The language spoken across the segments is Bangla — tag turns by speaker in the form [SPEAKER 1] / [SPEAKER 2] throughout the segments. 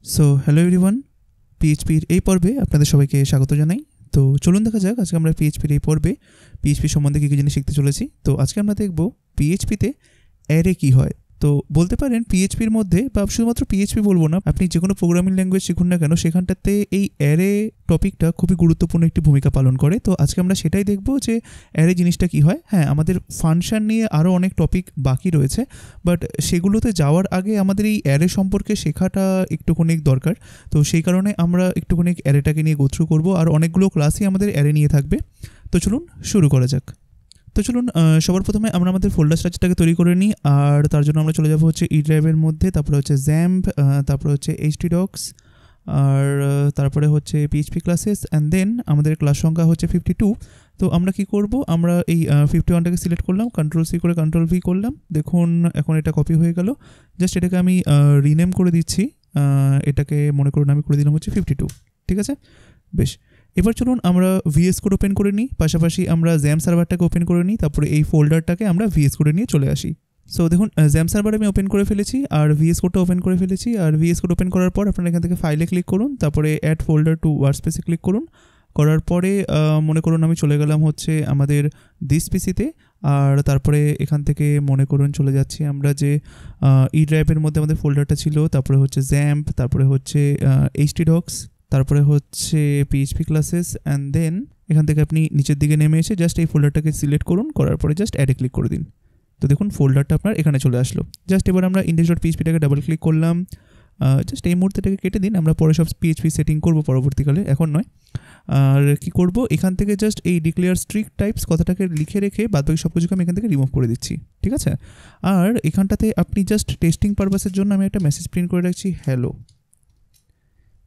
[SPEAKER 1] সো হ্যালো এভরিওয়ান, পিএইচপির এই পর্বে আপনাদের সবাইকে স্বাগত জানাই। তো চলুন দেখা যাক আজকে আমরা পিএইচপির এই পর্বে পিএইচপি সম্বন্ধে কী কী জিনিস শিখতে চলেছি। তো আজকে আমরা দেখব পিএইচপিতে অ্যারে কী হয়। তো বলতে পারেন পিএইচপির মধ্যে, বা শুধুমাত্র পিএইচপি বলবো না, আপনি যে কোনো প্রোগ্রামিং ল্যাঙ্গুয়েজ শিখুন না কেন, সেখানটাতে এই অ্যারে টপিকটা খুবই গুরুত্বপূর্ণ একটি ভূমিকা পালন করে। তো আজকে আমরা সেটাই দেখব যে অ্যারে জিনিসটা কী হয়। হ্যাঁ, আমাদের ফাংশন নিয়ে আরও অনেক টপিক বাকি রয়েছে, বাট সেগুলোতে যাওয়ার আগে আমাদের এই অ্যারে সম্পর্কে শেখাটা একটুখানি দরকার। তো সেই কারণে আমরা একটুখানি অ্যারেটাকে নিয়ে গো থ্রু করবো, আর অনেকগুলো ক্লাসই আমাদের অ্যারে নিয়ে থাকবে। তো চলুন শুরু করা যাক। তো চলুন সবার প্রথমে আমরা আমাদের ফোল্ডার স্ট্রাকচারটাকে তৈরি করে নিই, আর তার জন্য আমরা চলে যাবো হচ্ছে ই ড্রাইভের মধ্যে, তারপরে হচ্ছে জ্যাম্প, তারপরে হচ্ছে htdocs, আর তারপরে হচ্ছে পিএইচপি ক্লাসেস, অ্যান্ড দেন আমাদের ক্লাস সংখ্যা হচ্ছে 52। তো আমরা কি করব, আমরা এই 51টাকে সিলেক্ট করলাম, কন্ট্রোল সি করে কন্ট্রোল ভি করলাম। দেখুন এখন এটা কপি হয়ে গেল। জাস্ট এটাকে আমি রিনেম করে দিচ্ছি। এটাকে মনে করুন আমি করে দিলাম হচ্ছে 52। ঠিক আছে, বেশ। এবার চলুন আমরা ভিএস কোড ওপেন করে নিই, পাশাপাশি আমরা জ্যাম সার্ভারটাকে ওপেন করে নিই, তারপরে এই ফোল্ডারটাকে আমরা ভিএস কোডে নিয়ে চলে আসি। সো দেখুন জ্যাম সার্ভার আমি ওপেন করে ফেলেছি, আর ভিএস কোডটা ওপেন করে ফেলেছি। আর ভিএস কোড ওপেন করার পর আপনারা এখান থেকে ফাইলে ক্লিক করুন, তারপরে অ্যাড ফোল্ডার টু ওয়ার্কস্পেসে ক্লিক করুন। করার পরে মনে করুন আমি চলে গেলাম হচ্ছে আমাদের দিস পিসিতে, আর তারপরে এখান থেকে মনে করুন চলে যাচ্ছি আমরা যে ই ড্রাইভের মধ্যে আমাদের ফোল্ডারটা ছিল, তারপরে হচ্ছে জ্যাম্প, তারপরে হচ্ছে htdocs, তারপরে হচ্ছে পিএইচপি ক্লাসেস, অ্যান্ড দেন এখান থেকে আপনি নিচের দিকে নেমে এসে জাস্ট এই ফোল্ডারটাকে সিলেক্ট করুন, করার পরে জাস্ট অ্যাডে ক্লিক করে দিন। তো দেখুন ফোল্ডারটা আপনার এখানে চলে আসলো। জাস্ট এবার আমরা index.phpটাকে ডাবল ক্লিক করলাম। জাস্ট এই মুহূর্তেটাকে কেটে দিন, আমরা পরে সব পিএইচপি সেটিং করবো পরবর্তীকালে, এখন নয়। আর কি করব, এখান থেকে জাস্ট এই ডিক্লেয়ার স্ট্রিক্ট টাইপস কথাটাকে লিখে রেখে বাদবাকি সব কিছুকে আমি এখান থেকে রিমুভ করে দিচ্ছি। ঠিক আছে, আর এখানটাতে আপনি জাস্ট টেস্টিং পারপাসের জন্য আমি একটা মেসেজ প্রিন্ট করে রাখছি, হ্যালো।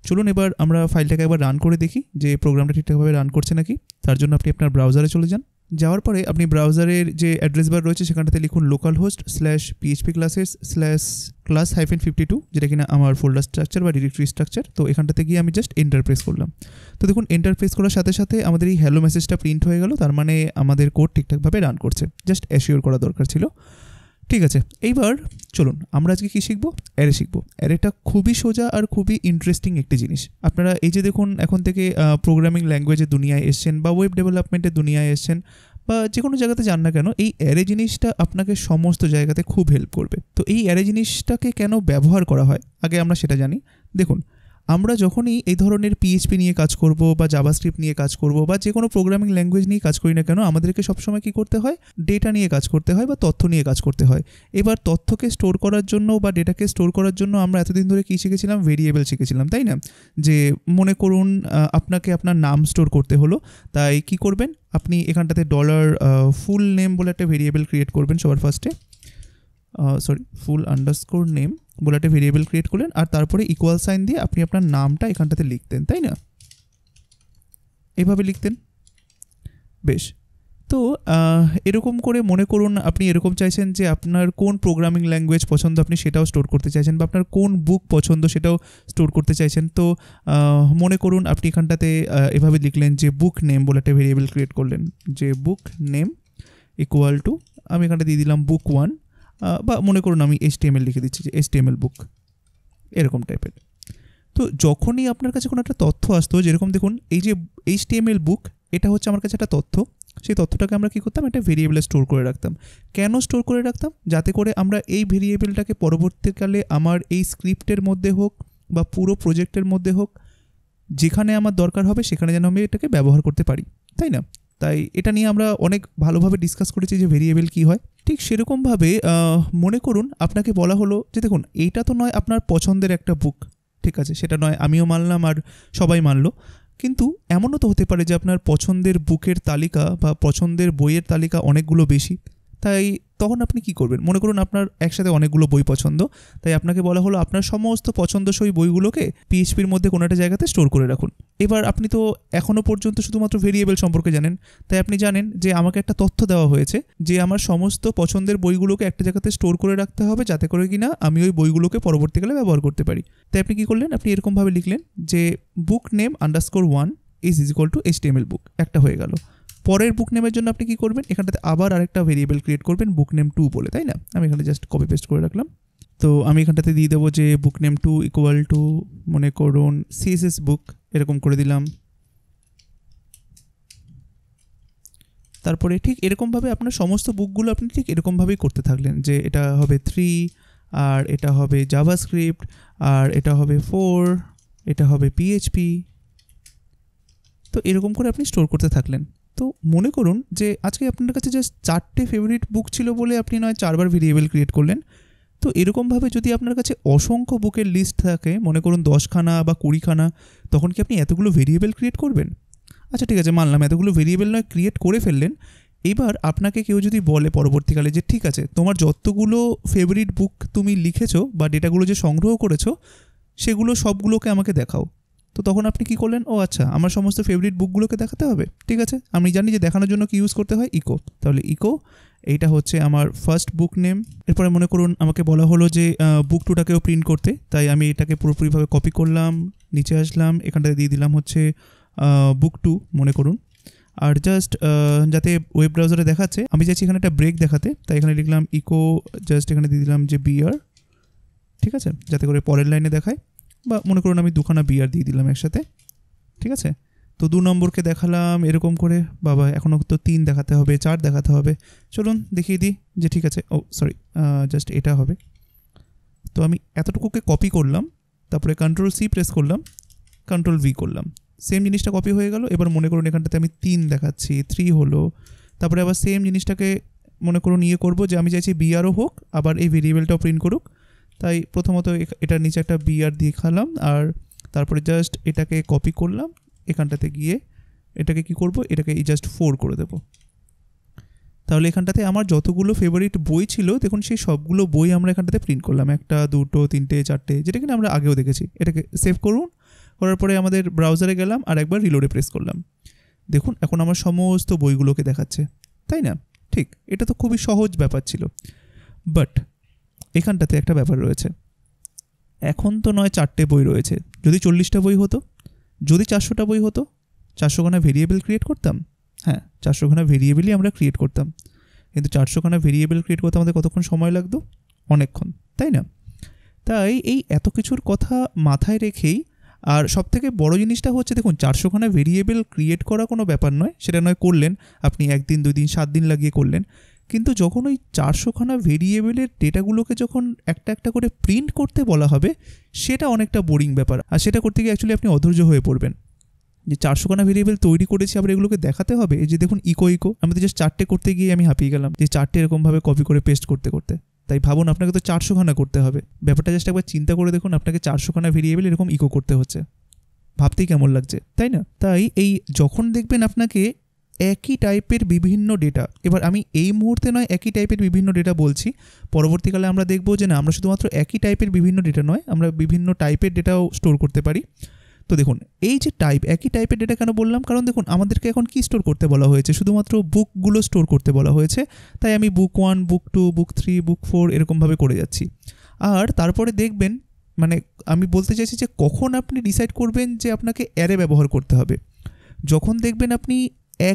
[SPEAKER 1] চলুন এবার আমরা ফাইলটাকে একবার রান করে দেখি যে প্রোগ্রামটা ঠিকঠাকভাবে রান করছে নাকি। তার জন্য আপনি আপনার ব্রাউজারে চলে যান। যাওয়ার পরে আপনি ব্রাউজারের যে অ্যাড্রেস বার রয়েছে সেখানটাতে লিখুন localhost/phpclasses/class-52, যেটা কিনা আমার ফোল্ডার স্ট্রাকচার বা ডিরেক্টরি স্ট্রাকচার। তো এখানটাতে গিয়ে আমি জাস্ট এন্টার প্রেস করলাম। তো দেখুন এন্টার প্রেস করার সাথে সাথে আমাদের এই হ্যালো মেসেজটা প্রিন্ট হয়ে গেল, তার মানে আমাদের কোড ঠিকঠাকভাবে রান করছে। জাস্ট অ্যাসিওর করা দরকার ছিল। ঠিক আছে, এইবার চলুন আমরা আজকে কী শিখবো, অ্যারে শিখবো। অ্যারেটা খুবই সোজা আর খুবই ইন্টারেস্টিং একটি জিনিস। আপনারা এই যে দেখুন এখন থেকে প্রোগ্রামিং ল্যাঙ্গুয়েজের দুনিয়ায় এসছেন, বা ওয়েব ডেভেলপমেন্টের দুনিয়ায় এসছেন, বা যে কোনো জায়গাতে যান না কেন, এই অ্যারে জিনিসটা আপনাকে সমস্ত জায়গাতে খুব হেল্প করবে। তো এই অ্যারে জিনিসটাকে কেন ব্যবহার করা হয় আগে আমরা সেটা জানি। দেখুন আমরা যখনই এই ধরনের পিএইচপি নিয়ে কাজ করব, বা জাভাস্ক্রিপ্ট নিয়ে কাজ করব, বা যে কোনো প্রোগ্রামিং ল্যাঙ্গুয়েজ নিয়ে কাজ করি না কেন, আমাদেরকে সবসময় কী করতে হয়, ডেটা নিয়ে কাজ করতে হয়, বা তথ্য নিয়ে কাজ করতে হয়। এবার তথ্যকে স্টোর করার জন্য বা ডেটাকে স্টোর করার জন্য আমরা এতদিন ধরে কী শিখেছিলাম, ভেরিয়েবল শিখেছিলাম, তাই না? যে মনে করুন আপনাকে আপনার নাম স্টোর করতে হলো, তাই কি করবেন, আপনি এখানটাতে ফুল নেম বলে একটা ভেরিয়েবল ক্রিয়েট করবেন সবার ফার্স্টে, full_name বলে একটা ভেরিয়েবল ক্রিয়েট করলেন, আর তারপরে ইকুয়াল সাইন দিয়ে আপনি আপনার নামটা এখানটাতে লিখতেন, তাই না? এভাবে লিখতেন, বেশ। তো এরকম করে মনে করুন আপনি এরকম চাইছেন যে আপনার কোন প্রোগ্রামিং ল্যাঙ্গুয়েজ পছন্দ আপনি সেটাও স্টোর করতে চাইছেন, বা আপনার কোন বুক পছন্দ সেটাও স্টোর করতে চাইছেন। তো মনে করুন আপনি এখানটাতে এভাবে লিখলেন যে বুক নেম বলে একটা ভেরিয়েবল ক্রিয়েট করলেন, যে বুক নেম ইকুয়াল টু, আমি এখানটা দিয়ে দিলাম বুক 1, বা মনে করুন আমি HTML লিখে দিচ্ছি যে HTML বুক, এরকম টাইপের। তো যখনই আপনার কাছে কোনো একটা তথ্য আসতো, যেরকম দেখুন এই যে HTML বুক, এটা হচ্ছে আমার কাছে একটা তথ্য, সেই তথ্যটাকে আমরা কী করতাম, একটা ভেরিয়েবলে স্টোর করে রাখতাম। কেন স্টোর করে রাখতাম, যাতে করে আমরা এই ভেরিয়েবলটাকে পরবর্তীকালে আমার এই স্ক্রিপ্টের মধ্যে হোক বা পুরো প্রজেক্টের মধ্যে হোক, যেখানে আমার দরকার হবে সেখানে যেন আমি এটাকে ব্যবহার করতে পারি, তাই না? তাই এটা নিয়ে আমরা অনেক ভালোভাবে ডিসকাস করেছি যে ভেরিয়েবল কী হয়। ঠিক সেরকমভাবে মনে করুন আপনাকে বলা হলো যে দেখুন এইটা তো নয় আপনার পছন্দের একটা বুক, ঠিক আছে, সেটা নয় আমিও মানলাম আর সবাই মানলো, কিন্তু এমনও তো হতে পারে যে আপনার পছন্দের বুকের তালিকা বা পছন্দের বইয়ের তালিকা অনেকগুলো বেশি। তাই তখন আপনি কি করবেন, মনে করুন আপনার একসাথে অনেকগুলো বই পছন্দ, তাই আপনাকে বলা হলো আপনার সমস্ত পছন্দসই বইগুলোকে পিএইচপির মধ্যে কোনো একটা জায়গাতে স্টোর করে রাখুন। এবার আপনি তো এখনও পর্যন্ত শুধুমাত্র ভেরিয়েবল সম্পর্কে জানেন, তাই আপনি জানেন যে আমাকে একটা তথ্য দেওয়া হয়েছে যে আমার সমস্ত পছন্দের বইগুলোকে একটা জায়গাতে স্টোর করে রাখতে হবে, যাতে করে কিনা আমি ওই বইগুলোকে পরবর্তীকালে ব্যবহার করতে পারি। তাই আপনি কী করলেন, আপনি এরকমভাবে লিখলেন যে book name _1 is equal to HTML বুক, একটা হয়ে গেল। পরের বুক নেমের জন্য আপনি কী করবেন, এখানটাতে আবার আরেকটা ভেরিয়েবল ক্রিয়েট করবেন বুক নেম 2 বলে, তাই না? আমি এখানে জাস্ট কপি পেস্ট করে রাখলাম। তো আমি এখানটাতে দিয়ে দেবো যে book name two equal to মনে করুন সিএসএস বুক, এরকম করে দিলাম। তারপরে ঠিক এরকমভাবে আপনার সমস্ত বুকগুলো আপনি ঠিক এরকমভাবেই করতে থাকলেন যে এটা হবে 3, আর এটা হবে জাভাস্ক্রিপ্ট, আর এটা হবে 4, এটা হবে পিএইচপি। তো এরকম করে আপনি স্টোর করতে থাকলেন। তো মনে করুন যে আজকে আপনার কাছে জাস্ট 4টে ফেভারিট বুক ছিল বলে আপনি নয় 4বার ভেরিয়েবল ক্রিয়েট করলেন। তো এরকমভাবে যদি আপনার কাছে অসংখ্য বুকের লিস্ট থাকে, মনে করুন 10খানা বা 20খানা, তখন কি আপনি এতগুলো ভেরিয়েবল ক্রিয়েট করবেন? আচ্ছা ঠিক আছে, মানলাম এতগুলো ভেরিয়েবল নয় ক্রিয়েট করে ফেললেন। এবার আপনাকে কেউ যদি বলে পরবর্তীকালে যে ঠিক আছে তোমার যতগুলো ফেভারিট বুক তুমি লিখেছো বা ডেটাগুলো যে সংগ্রহ করেছো সেগুলো সবগুলোকে আমাকে দেখাও। তো তখন আপনি কি করলেন, ও আচ্ছা আমার সমস্ত ফেভারিট বুকগুলোকে দেখাতে হবে, ঠিক আছে। আমি জানি যে দেখানোর জন্য কি ইউজ করতে হয়, ইকো। তাহলে ইকো, এইটা হচ্ছে আমার ফার্স্ট বুক নেম। এরপরে মনে করুন আমাকে বলা হলো যে বুক টুটাকেও প্রিন্ট করতে, তাই আমি এটাকে পুরোপুরিভাবে কপি করলাম, নিচে আসলাম, এখানটাতে দিয়ে দিলাম হচ্ছে বুক টু মনে করুন। আর জাস্ট যাতে ওয়েব ব্রাউজারে দেখাচ্ছে, আমি চাইছি এখানে একটা ব্রেক দেখাতে, তাই এখানে লিখলাম ইকো, জাস্ট এখানে দিয়ে দিলাম যে বিআর, ঠিক আছে, যাতে করে পরের লাইনে দেখায়। বা মনে করুন আমি 2খানা বিআর দিয়ে দিলাম একসাথে, ঠিক আছে। তো 2 নম্বরকে দেখালাম এরকম করে, বাবা এখনও তো 3 দেখাতে হবে, 4 দেখাতে হবে। চলুন দেখিয়ে দিই যে ঠিক আছে, ও সরি, জাস্ট এটা হবে। তো আমি এতটুকুকে কপি করলাম, তারপরে Ctrl+C প্রেস করলাম, Ctrl+V করলাম, সেম জিনিসটা কপি হয়ে গেল। এবার মনে করুন এখানটাতে আমি 3 দেখাচ্ছি, 3 হলো। তারপরে আবার সেম জিনিসটাকে মনে করুন করবো যে আমি চাইছি বিআরও হোক, আবার এই ভেরিয়েবলটাও প্রিন্ট করুক। তাই প্রথমত এটার নিচে একটা বিআর দিয়ে খালাম, আর তারপরে জাস্ট এটাকে কপি করলাম, এখানটাতে গিয়ে এটাকে কি করব, এটাকে জাস্ট 4 করে দেব। তাহলে এখানটাতে আমার যতগুলো ফেভারিট বই ছিল দেখুন সেই সবগুলো বই আমরা এখানটাতে প্রিন্ট করলাম, 1, 2, 3, 4, যেটা কিনা আমরা আগেও দেখেছি। এটাকে সেভ করুন, করার পরে আমাদের ব্রাউজারে গেলাম আর একবার রিলোডে প্রেস করলাম। দেখুন এখন আমার সমস্ত বইগুলোকে দেখাচ্ছে, তাই না? ঠিক, এটা তো খুবই সহজ ব্যাপার ছিল। বাট এখানটাতে একটা ব্যাপার রয়েছে, এখন তো নয় 4টে বই রয়েছে, যদি 40টা বই হতো, যদি 400টা বই হতো, 400খানা ভেরিয়েবল ক্রিয়েট করতাম। হ্যাঁ, 400খানা ভেরিয়েবলই আমরা ক্রিয়েট করতাম, কিন্তু 400খানা ভেরিয়েবল ক্রিয়েট করতে আমাদের কতক্ষণ সময় লাগতো? অনেকক্ষণ, তাই না? তাই এই এত কিছুর কথা মাথায় রেখেই, আর সবথেকে বড় জিনিসটা হচ্ছে দেখুন 400খানা ভেরিয়েবল ক্রিয়েট করা কোনো ব্যাপার নয়, সেটা নয় করলেন আপনি 1 দিন 2 দিন 7 দিন লাগিয়ে করলেন, কিন্তু যখন ওই 400খানা ভেরিয়েবলের ডেটাগুলোকে যখন একটা একটা করে প্রিন্ট করতে বলা হবে, সেটা অনেকটা বোরিং ব্যাপার। আর সেটা করতে গিয়ে অ্যাকচুয়ালি আপনি অধৈর্য হয়ে পড়বেন যে 400খানা ভেরিয়েবল তৈরি করেছি, আবার এগুলোকে দেখাতে হবে। এই যে দেখুন ইকো, আমি তো জাস্ট 4টে করতে গিয়ে আমি হাঁপিয়ে গেলাম, যে 4টে এরকমভাবে কপি করে পেস্ট করতে করতে। তাই ভাবুন আপনাকে তো 400খানা করতে হবে, ব্যাপারটা জাস্ট একবার চিন্তা করে দেখুন, আপনাকে 400খানা ভেরিয়েবল এরকম ইকো করতে হচ্ছে, ভাবতেই কেমন লাগছে, তাই না? তাই এই যখন দেখবেন আপনাকে একই টাইপের বিভিন্ন ডেটা, এবার আমি এই মুহূর্তে নয় একই টাইপের বিভিন্ন ডেটা বলছি, পরবর্তীকালে আমরা দেখব যে না আমরা শুধুমাত্র একই টাইপের বিভিন্ন ডেটা নয়, আমরা বিভিন্ন টাইপের ডেটাও স্টোর করতে পারি। তো দেখুন এই যে একই টাইপের ডেটা কেন বললাম, কারণ দেখুন আমাদেরকে এখন কি স্টোর করতে বলা হয়েছে, শুধুমাত্র বুকগুলো স্টোর করতে বলা হয়েছে। তাই আমি বুক 1, বুক 2, বুক 3, বুক 4 এরকমভাবে করে যাচ্ছি। আর তারপরে দেখবেন, মানে আমি বলতে চাইছি যে কখন আপনি ডিসাইড করবেন যে আপনাকে অ্যারে ব্যবহার করতে হবে, যখন দেখবেন আপনি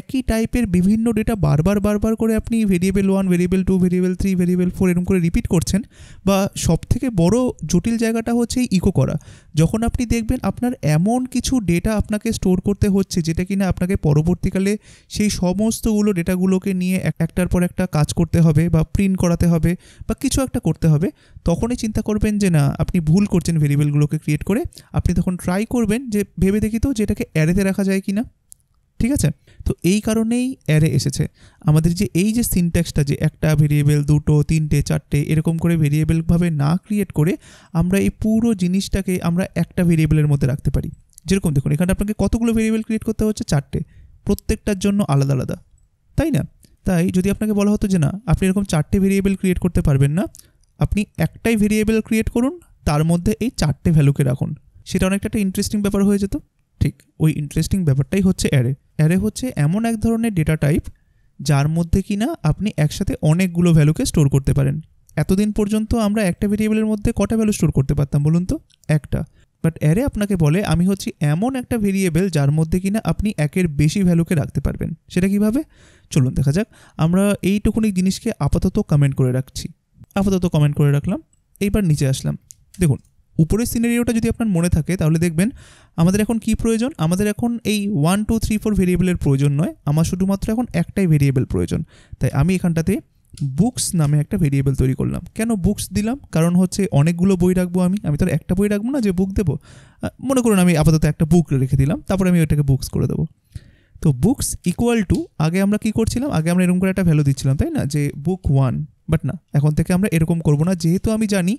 [SPEAKER 1] একই টাইপের বিভিন্ন ডেটা বারবার করে আপনি ভেরিয়েবল 1, ভেরিয়েবল 2, ভেরিয়েবল 3, ভেরিয়েবল 4 এরকম করে রিপিট করছেন। বা সবথেকে বড় জটিল জায়গাটা হচ্ছে এই ইকো করা, যখন আপনি দেখবেন আপনার এমন কিছু ডেটা আপনাকে স্টোর করতে হচ্ছে যেটা কিনা আপনাকে পরবর্তীকালে সেই সমস্তগুলো ডেটাগুলোকে নিয়ে একটার পর একটা কাজ করতে হবে বা প্রিন্ট করাতে হবে বা কিছু একটা করতে হবে, তখনই চিন্তা করবেন যে না আপনি ভুল করছেন ভেরিয়েবলগুলোকে ক্রিয়েট করে। আপনি তখন ট্রাই করবেন যে ভেবে দেখি তো যে এটাকে অ্যারেতে রাখা যায় কিনা, ঠিক আছে? তো এই কারণেই অ্যারে এসেছে। আমাদের যে এই যে সিনট্যাক্সটা, যে একটা ভেরিয়েবল 2, 3, 4 এরকম করে ভেরিয়েবলভাবে না ক্রিয়েট করে আমরা এই পুরো জিনিসটাকে আমরা একটা ভেরিয়েবলের মধ্যে রাখতে পারি। যেরকম দেখুন এখানে আপনাকে কতগুলো ভেরিয়েবল ক্রিয়েট করতে হচ্ছে, 4টে, প্রত্যেকটার জন্য আলাদা আলাদা, তাই না? তাই যদি আপনাকে বলা হতো যে না আপনি এরকম 4টে ভেরিয়েবল ক্রিয়েট করতে পারবেন না, আপনি একটাই ভেরিয়েবল ক্রিয়েট করুন, তার মধ্যে এই 4টে ভ্যালুকে রাখুন, সেটা অনেকটা একটা ইন্টারেস্টিং ব্যাপার হয়ে যেত। ঠিক ওই ইন্টারেস্টিং ব্যাপারটাই হচ্ছে অ্যারে। অ্যারে হচ্ছে এমন এক ধরনের ডেটা টাইপ যার মধ্যে কিনা আপনি একসাথে অনেকগুলো ভ্যালুকে স্টোর করতে পারেন। এতদিন পর্যন্ত আমরা একটা ভেরিয়েবলের মধ্যে কটা ভ্যালু স্টোর করতে পারতাম বলুন তো? একটা। বাট অ্যারে আপনাকে বলে আমি হচ্ছি এমন একটা ভেরিয়েবল যার মধ্যে কিনা আপনি একের বেশি ভ্যালুকে রাখতে পারবেন। সেটা কিভাবে চলুন দেখা যাক। আমরা এইটুকুনি জিনিসকে আপাতত কমেন্ট করে রাখছি, আপাতত কমেন্ট করে রাখলাম। এইবার নিচে আসলাম। দেখুন উপরের সিনারিওটা যদি আপনার মনে থাকে তাহলে দেখবেন আমাদের এখন কি প্রয়োজন, আমাদের এখন এই 1 2 3 4 ভেরিয়েবলের প্রয়োজন নয়, আমার শুধুমাত্র এখন একটাই ভেরিয়েবল প্রয়োজন। তাই আমি এখানটাতে বুকস নামে একটা ভেরিয়েবল তৈরি করলাম। কেন বুকস দিলাম? কারণ হচ্ছে অনেকগুলো বই রাখবো আমি তো একটা বই রাখবো না যে বুক দেবো। মনে করুন আমি আপাতত একটা বুক রেখে দিলাম, তারপরে আমি ওইটাকে বুকস করে দেবো। তো বুকস ইকুয়াল টু, আগে আমরা কি করছিলাম, আগে আমরা এরকম করে একটা ভ্যালু দিচ্ছিলাম তাই না, যে বুক 1, বাট না, এখন থেকে আমরা এরকম করবো না। যেহেতু আমি জানি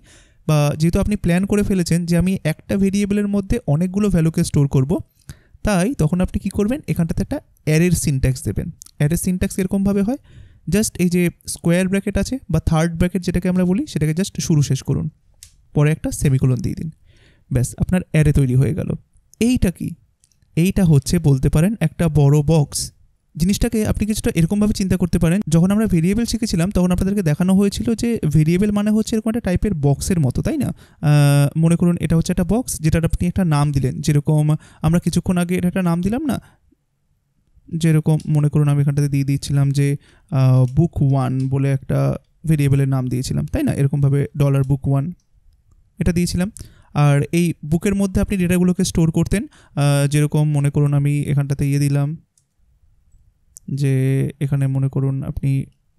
[SPEAKER 1] বা যেহেতু আপনি প্ল্যান করে ফেলেছেন যে আমি একটা ভেরিয়েবলের মধ্যে অনেকগুলো ভ্যালুকে স্টোর করব, তাই তখন আপনি কি করবেন, এখানটাতে একটা অ্যারের সিনট্যাক্স দেবেন। অ্যারের সিনট্যাক্স এরকমভাবে হয়, জাস্ট এই যে স্কোয়ার ব্র্যাকেট আছে বা থার্ড ব্র্যাকেট যেটাকে আমরা বলি, সেটাকে জাস্ট শুরু শেষ করুন, পরে একটা সেমিকোলন দিয়ে দিন, ব্যাস আপনার অ্যারে তৈরি হয়ে গেল। এইটা কি, এইটা হচ্ছে বলতে পারেন একটা বড় বক্স। জিনিসটাকে আপনি কিছুটা এরকমভাবে চিন্তা করতে পারেন, যখন আমরা ভেরিয়েবল শিখেছিলাম তখন আপনাদেরকে দেখানো হয়েছিল যে ভেরিয়েবল মানে হচ্ছে এরকম একটা টাইপের বক্সের মতো, তাই না? মনে করুন এটা হচ্ছে একটা বক্স যেটার আপনি একটা নাম দিলেন, যেরকম আমরা কিছুক্ষণ আগে এটা একটা নাম দিলাম না, যেরকম মনে করুন আমি এখানটাতে দিয়ে দিয়েছিলাম যে বুক 1 বলে একটা ভেরিয়েবলের নাম দিয়েছিলাম, তাই না? এরকমভাবে $book1 এটা দিয়েছিলাম। আর এই বুকের মধ্যে আপনি ডেটাগুলোকে স্টোর করতেন, যেরকম মনে করুন আমি এখানটাতে দিলাম যে এখানে মনে করুন আপনি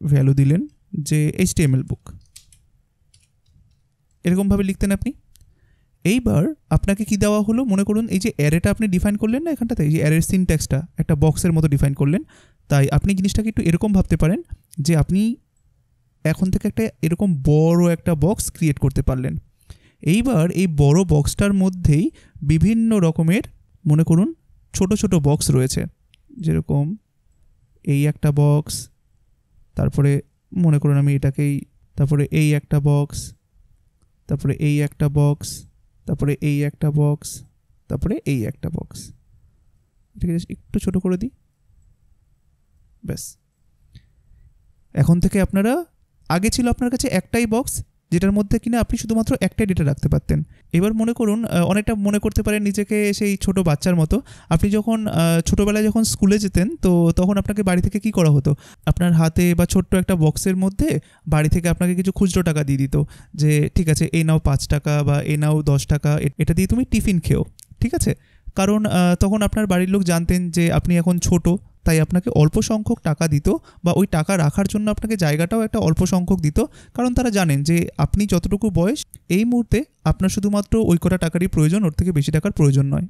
[SPEAKER 1] ভ্যালু দিলেন যে HTML বুক, এরকমভাবে লিখতেন আপনি। এইবার আপনাকে কি দেওয়া হলো, মনে করুন এই যে অ্যারেটা আপনি ডিফাইন করলেন না এখানটাতে, এই যে অ্যারের সিনট্যাক্সটা একটা বক্সের মতো ডিফাইন করলেন। তাই আপনি জিনিসটাকে একটু এরকম ভাবতে পারেন যে আপনি এখন থেকে একটা এরকম বড় একটা বক্স ক্রিয়েট করতে পারলেন। এইবার এই বড় বক্সটার মধ্যেই বিভিন্ন রকমের মনে করুন ছোট ছোট বক্স রয়েছে, যেরকম এই একটা বক্স, তারপরে মনে করুন আমি এটাকেই, তারপরে এই একটা বক্স, তারপরে এই একটা বক্স, তারপরে এই একটা বক্স, তারপরে এই একটা বক্স। এটাকে একটু ছোট করে দিই, ব্যাস। এখন থেকে আপনারা, আগে ছিল আপনার কাছে একটাই বক্স যেটার মধ্যে কিনা আপনি শুধুমাত্র একটাই ডেটা রাখতে পারতেন। এবার মনে করুন অনেকটা মনে করতে পারেন নিজেকে সেই ছোট বাচ্চার মতো। আপনি যখন ছোটোবেলায় যখন স্কুলে যেতেন, তো তখন আপনাকে বাড়ি থেকে কি করা হতো, আপনার হাতে বা ছোট্ট একটা বক্সের মধ্যে বাড়ি থেকে আপনাকে কিছু খুচরো টাকা দিয়ে দিত, যে ঠিক আছে এই নাও 5 টাকা বা এই নাও 10 টাকা, এটা দিয়ে তুমি টিফিন খেও, ঠিক আছে? কারণ তখন আপনার বাড়ির লোক জানতেন যে আপনি এখন ছোট, তাই আপনাকে অল্প সংখ্যক টাকা দিত, বা ওই টাকা রাখার জন্য আপনাকে জায়গাটাও একটা অল্প সংখ্যক দিত, কারণ তারা জানেন যে আপনি যতটুকু বয়স এই মুহূর্তে আপনার শুধুমাত্র ওই কটা টাকারই প্রয়োজন, ওর থেকে বেশি টাকার প্রয়োজন নয়।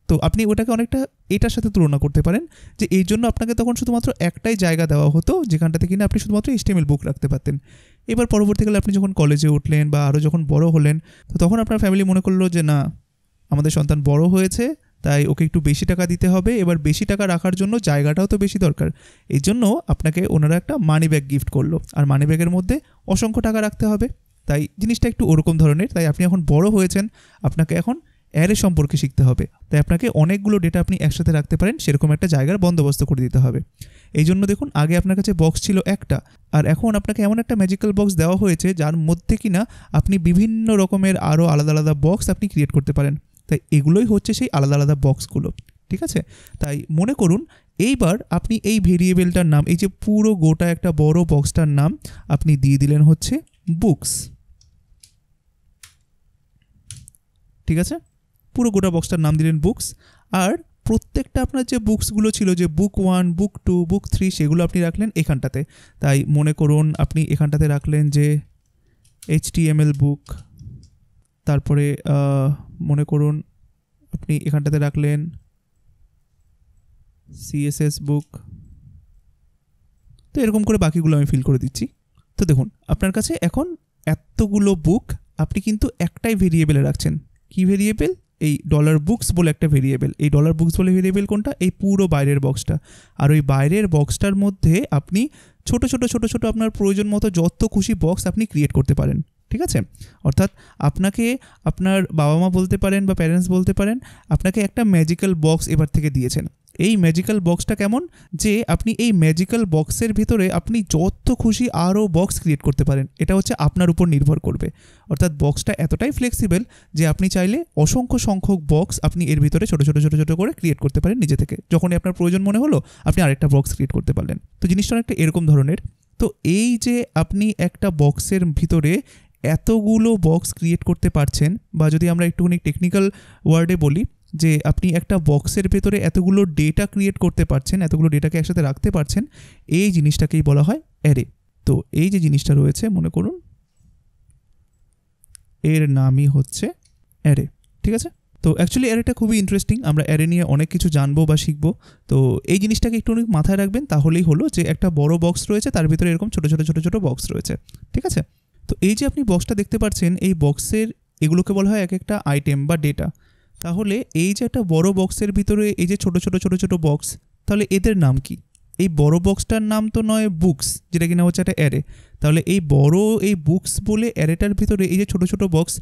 [SPEAKER 1] তো আপনি ওটাকে অনেকটা এটার সাথে তুলনা করতে পারেন, যে এই জন্য আপনাকে তখন শুধুমাত্র একটাই জায়গা দেওয়া হতো যেখানটাতে কিনা আপনি শুধুমাত্র HTML বুক রাখতে পারতেন। এবার পরবর্তীকালে আপনি যখন কলেজে উঠলেন বা আরও যখন বড় হলেন, তো তখন আপনার ফ্যামিলি মনে করলো যে না, আমাদের সন্তান বড় হয়েছে, তাই ওকে একটু বেশি টাকা দিতে হবে, এবার বেশি টাকা রাখার জন্য জায়গাটাও তো বেশি দরকার। এই জন্য আপনাকে ওনারা একটা মানি ব্যাগ গিফট করলো, আর মানি ব্যাগের মধ্যে অসংখ্য টাকা রাখতে হবে। তাই জিনিসটা একটু ওরকম ধরনের। তাই আপনি এখন বড় হয়েছেন, আপনাকে এখন অ্যারে সম্পর্কে শিখতে হবে। তাই আপনাকে অনেকগুলো ডেটা আপনি একসাথে রাখতে পারেন সেরকম একটা জায়গার বন্দোবস্ত করে দিতে হবে। এই জন্য দেখুন আগে আপনার কাছে বক্স ছিল একটা, আর এখন আপনাকে এমন একটা ম্যাজিক্যাল বক্স দেওয়া হয়েছে যার মধ্যে কিনা আপনি বিভিন্ন রকমের আরও আলাদা আলাদা বক্স আপনি ক্রিয়েট করতে পারেন। তাই এগুলোই হচ্ছে সেই আলাদা আলাদা বক্সগুলো, ঠিক আছে? তাই মনে করুন এইবার আপনি এই ভেরিয়েবলটার নাম, এই যে পুরো গোটা একটা বড় বক্সটার নাম আপনি দিয়ে দিলেন হচ্ছে বুকস, ঠিক আছে? পুরো গোটা বক্সটার নাম দিলেন বুকস। আর প্রত্যেকটা আপনার যে বুকসগুলো ছিল, যে বুক 1, বুক 2, বুক 3, সেগুলো আপনি রাখলেন এখানটাতে। তাই মনে করুন আপনি এখানটাতে রাখলেন যে HTML বুক, তারপরে মনে করুন আপনি এখানটাতে রাখলেন CSS বুক। তো এরকম করে বাকিগুলো আমি ফিল করে দিচ্ছি। তো দেখুন আপনার কাছে এখন এতগুলো বুক আপনি কিন্তু একটাই ভেরিয়েবলে রাখছেন। কি ভেরিয়েবল? এই $বুকস বলে একটা ভেরিয়েবল। এই $বুকস বলে ভেরিয়েবল কোনটা? এই পুরো বাইরের বক্সটা। আর ওই বাইরের বক্সটার মধ্যে আপনি ছোট ছোট ছোট ছোট আপনার প্রয়োজন মতো যত খুশি বক্স আপনি ক্রিয়েট করতে পারেন, ঠিক আছে? অর্থাৎ আপনাকে আপনার বাবা মা বলতে পারেন বা প্যারেন্টস বলতে পারেন, আপনাকে একটা ম্যাজিক্যাল বক্স এবার থেকে দিয়েছেন। এই ম্যাজিক্যাল বক্সটা কেমন, যে আপনি এই ম্যাজিক্যাল বক্সের ভিতরে আপনি যত খুশি আরও বক্স ক্রিয়েট করতে পারেন। এটা হচ্ছে আপনার উপর নির্ভর করবে। অর্থাৎ বক্সটা এতটাই ফ্লেক্সিবল যে আপনি চাইলে অসংখ্য সংখ্যক বক্স আপনি এর ভিতরে ছোটো ছোটো ছোটো ছোটো করে ক্রিয়েট করতে পারেন নিজে থেকে। যখনই আপনার প্রয়োজন মনে হলো আপনি আরেকটা বক্স ক্রিয়েট করতে পারলেন। তো জিনিসটা অনেকটা এরকম ধরনের। তো এই যে আপনি একটা বক্সের ভিতরে এতগুলো বক্স ক্রিয়েট করতে পারছেন, বা যদি আমরা একটুখানি টেকনিক্যাল ওয়ার্ডে বলি যে আপনি একটা বক্সের ভেতরে এতগুলো ডেটা ক্রিয়েট করতে পারছেন, এতগুলো ডেটাকে একসাথে রাখতে পারছেন, এই জিনিসটাকেই বলা হয় অ্যারে। তো এই যে জিনিসটা রয়েছে মনে করুন এর নামই হচ্ছে অ্যারে। ঠিক আছে, তো অ্যাকচুয়ালি অ্যারেটা খুবই ইন্টারেস্টিং, আমরা অ্যারে নিয়ে অনেক কিছু জানবো বা শিখবো। তো এই জিনিসটাকে একটু মাথায় রাখবেন, তাহলেই হলো যে একটা বড় বক্স রয়েছে, তার ভিতরে এরকম ছোটো ছোটো ছোটো ছোটো বক্স রয়েছে। ঠিক আছে, তো এই যে আপনি বক্সটা দেখতে পাচ্ছেন, এই বক্সের এগুলোকে বলা হয় এক একটা আইটেম বা ডেটা। তাহলে এই যে একটা বড় বক্সের ভিতরে এই যে ছোটো ছোটো ছোটো ছোটো বক্স, তাহলে এদের নাম কি? এই বড় বক্সটার নাম তো নয় বুকস, যেটা কিনা হচ্ছে একটা অ্যারে। তাহলে এই বড় এই বুকস বলে অ্যারেটার ভিতরে এই যে ছোটো ছোটো বক্স,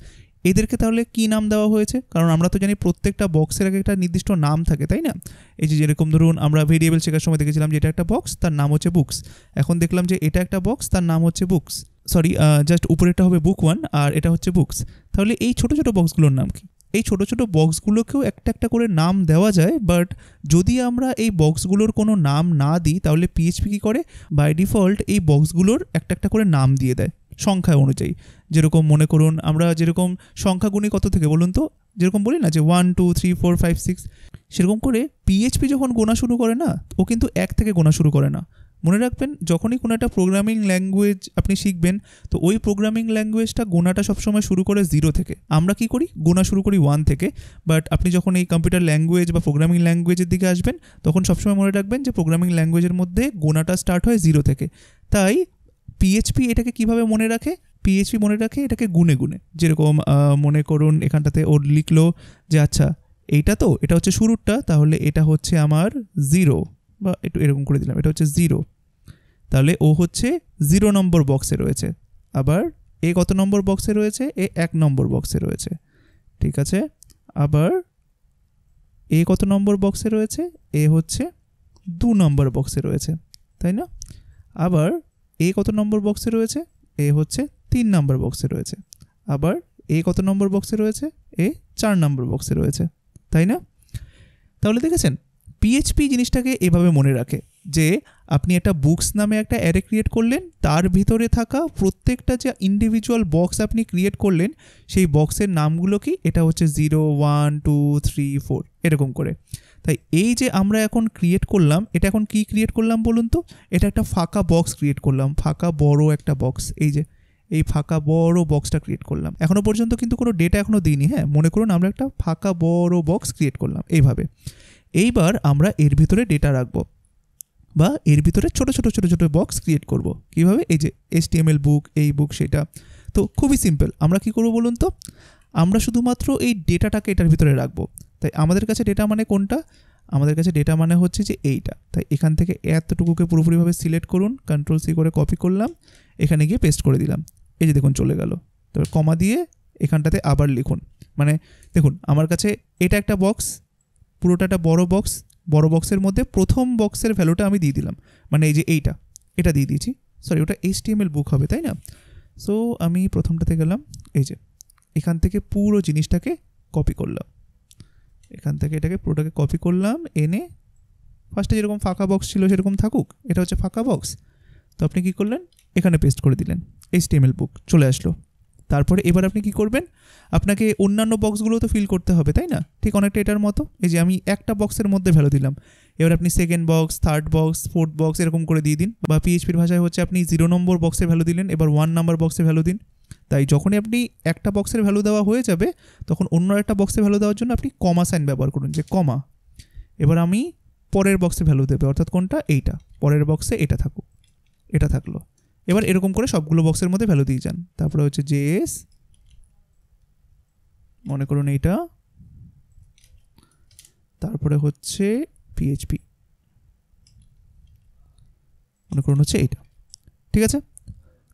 [SPEAKER 1] এদেরকে তাহলে কি নাম দেওয়া হয়েছে? কারণ আমরা তো জানি প্রত্যেকটা বক্সের একটা নির্দিষ্ট নাম থাকে, তাই না? এই যে যেরকম ধরুন আমরা ভেরিয়েবল শেখার সময় দেখেছিলাম যে এটা একটা বক্স, তার নাম হচ্ছে বুকস। এখন দেখলাম যে এটা একটা বক্স, তার নাম হচ্ছে বুকস, সরি জাস্ট উপরেরটা হবে বুক 1 আর এটা হচ্ছে বুকস। তাহলে এই ছোটো ছোটো বক্সগুলোর নাম কি? এই ছোটো ছোটো বক্সগুলোকেও একটা একটা করে নাম দেওয়া যায়, বাট যদি আমরা এই বক্সগুলোর কোনো নাম না দিই তাহলে পিএইচপি কী করে? বাই ডিফল্ট এই বক্সগুলোর একটা একটা করে নাম দিয়ে দেয় সংখ্যা অনুযায়ী। যেরকম মনে করুন আমরা যেরকম সংখ্যা গুণি কত থেকে বলুন তো, যেরকম বলি না যে 1 2 3 4 5 6, সেরকম করে পিএইচপি যখন গোনা শুরু করে না, ও কিন্তু 1 থেকে গোনা শুরু করে না। মনে রাখবেন, যখনই কোনো একটা প্রোগ্রামিং ল্যাঙ্গুয়েজ আপনি শিখবেন, তো ওই প্রোগ্রামিং ল্যাঙ্গুয়েজটা গোনাটা সবসময় শুরু করে 0 থেকে। আমরা কি করি? গোনা শুরু করি 1 থেকে। বাট আপনি যখন এই কম্পিউটার ল্যাঙ্গুয়েজ বা প্রোগ্রামিং ল্যাঙ্গুয়েজের দিকে আসবেন, তখন সবসময় মনে রাখবেন যে প্রোগ্রামিং ল্যাঙ্গুয়েজের মধ্যে গোনাটা স্টার্ট হয় 0 থেকে। তাই পিএইচপি এটাকে কিভাবে মনে রাখে? পিএইচপি মনে রাখে এটাকে গুনে গুনে। যেরকম মনে করুন এখানটাতে ওর লিখলো যে আচ্ছা এইটা তো এটা হচ্ছে শুরুরটা, তাহলে এটা হচ্ছে আমার 0, বা একটু এরকম করে দিলাম, এটা হচ্ছে 0। তাহলে ও হচ্ছে 0 নম্বর বক্সে রয়েছে। আবার এ কত নম্বর বক্সে রয়েছে? এ 1 নম্বর বক্সে রয়েছে। ঠিক আছে, আবার এ কত নম্বর বক্সে রয়েছে? এ হচ্ছে 2 নম্বর বক্সে রয়েছে, তাই না? আবার এ কত নম্বর বক্সে রয়েছে? এ হচ্ছে 3 নম্বর বক্সে রয়েছে। আবার এ কত নম্বর বক্সে রয়েছে? এ 4 নম্বর বক্সে রয়েছে, তাই না? তাহলে দেখেছেন পিএইচপি জিনিসটাকে এভাবে মনে রাখে যে আপনি একটা বুকস নামে একটা অ্যারে ক্রিয়েট করলেন, তার ভিতরে থাকা প্রত্যেকটা যে ইন্ডিভিজুয়াল বক্স আপনি ক্রিয়েট করলেন, সেই বক্সের নামগুলো কি? এটা হচ্ছে 0 1 2 3 4 এরকম করে। তাই এই যে আমরা এখন ক্রিয়েট করলাম, এটা এখন কি ক্রিয়েট করলাম বলুন তো? এটা একটা ফাঁকা বক্স ক্রিয়েট করলাম, ফাঁকা বড় একটা বক্স। এই যে এই ফাঁকা বড় বক্সটা ক্রিয়েট করলাম, এখনো পর্যন্ত কিন্তু কোনো ডেটা এখনো দিইনি। হ্যাঁ, মনে করুন আমরা একটা ফাঁকা বড় বক্স ক্রিয়েট করলাম এইভাবে। এইবার আমরা এর ভিতরে ডেটা রাখবো, বা এর ভিতরে ছোটো ছোটো ছোটো ছোটো বক্স ক্রিয়েট করব। কীভাবে? এই যে HTML বুক, এই বুক, সেটা। তো খুবই সিম্পল, আমরা কি করব বলুন তো? আমরা শুধুমাত্র এই ডেটাটাকে এটার ভিতরে রাখবো। তাই আমাদের কাছে ডেটা মানে কোনটা? আমাদের কাছে ডেটা মানে হচ্ছে যে এইটা। তাই এখান থেকে এতটুকুকে পুরোপুরিভাবে সিলেক্ট করুন, Ctrl+C করে কপি করলাম, এখানে গিয়ে পেস্ট করে দিলাম। এই যে দেখুন চলে গেল। তবে কমা দিয়ে এখানটাতে আবার লিখুন। মানে দেখুন আমার কাছে এটা একটা বক্স, পুরোটা একটা বড় বক্স, বড় বক্সের মধ্যে প্রথম বক্সের ভ্যালুটা আমি দিয়ে দিলাম, মানে এই যে এটা দিয়ে দিয়েছি। সরি, ওটা HTML বুক হবে, তাই না? সো আমি প্রথমটাতে গেলাম, এই যে এখান থেকে পুরো জিনিসটাকে কপি করলাম, এখান থেকে এটাকে পুরোটাকে কপি করলাম, এনে ফার্স্টে যেরকম ফাঁকা বক্স ছিল সেরকম থাকুক, এটা হচ্ছে ফাঁকা বক্স। তো আপনি কি করলেন? এখানে পেস্ট করে দিলেন, HTML বুক চলে আসলো। তারপরে এবার আপনি কি করবেন? আপনাকে অন্যান্য বক্সগুলো তো ফিল করতে হবে, তাই না? ঠিক অনেকটা এটার মতো। এই যে আমি একটা বক্সের মধ্যে ভ্যালু দিলাম, এবার আপনি second box, third box, fourth box এরকম করে দিয়ে দিন। বা পিএইচপির ভাষায় হচ্ছে আপনি 0 নম্বর বক্সের ভ্যালু দিলেন, এবার 1 নম্বর বক্সের ভ্যালু দিন। তাই যখনই আপনি একটা বক্সের ভ্যালু দেওয়া হয়ে যাবে, তখন অন্য একটা বক্সের ভ্যালু দেওয়ার জন্য আপনি কমা সাইন ব্যবহার করুন, যে কমা। এবার আমি পরের বক্সে ভ্যালু দেবে, অর্থাৎ কোনটা? এইটা। পরের বক্সে এটা থাকুক, এটা থাকলো। এবার এরকম করে সবগুলো বক্সের মধ্যে ভ্যালু দিয়ে যান। তারপরে হচ্ছে JS, মনে করুন এইটা, তারপরে হচ্ছে PHP, মনে করুন হচ্ছে এইটা। ঠিক আছে,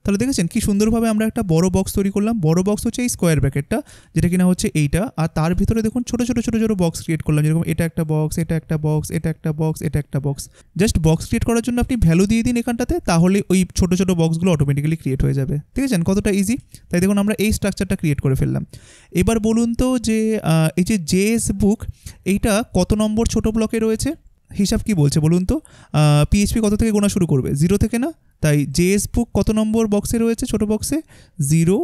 [SPEAKER 1] তাহলে দেখেছেন কি সুন্দরভাবে আমরা একটা বড় বক্স তৈরি করলাম। বড় বক্স হচ্ছে এই স্কোয়ার ব্র্যাকেটটা, যেটা কিনা হচ্ছে এইটা, আর তার ভিতরে দেখুন ছোটো ছোটো ছোটো ছোটো বক্স ক্রিয়েট করলাম, যেরকম এটা একটা বক্স, এটা একটা বক্স, এটা একটা বক্স, এটা একটা বক্স। জাস্ট বক্স ক্রিয়েট করার জন্য আপনি ভ্যালু দিয়ে দিন এখানটাতে, তাহলে ওই ছোটো ছোটো বক্সগুলো অটোমেটিক্যালি ক্রিয়েট হয়ে যাবে। ঠিক আছে, কতটা ইজি। তাই দেখুন আমরা এই স্ট্রাকচারটা ক্রিয়েট করে ফেললাম। এবার বলুন তো যে এই যে JS বুক, এইটা কত নম্বর ছোটো ব্লকে রয়েছে? হিসাব কি বলছে বলুন তো? PHP কত থেকে গোনা শুরু করবে? 0 থেকে না? তাই JS বুক কত নম্বর বক্সে রয়েছে? ছোটো বক্সে 0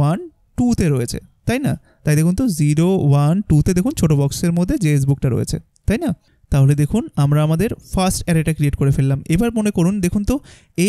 [SPEAKER 1] 1 2তে রয়েছে, তাই না? তাই দেখুন তো 0 1 2তে দেখুন ছোটো বক্সের মধ্যে জেএস বুকটা রয়েছে, তাই না? তাহলে দেখুন আমরা আমাদের ফার্স্ট অ্যারেটা ক্রিয়েট করে ফেললাম। এবার মনে করুন, দেখুন তো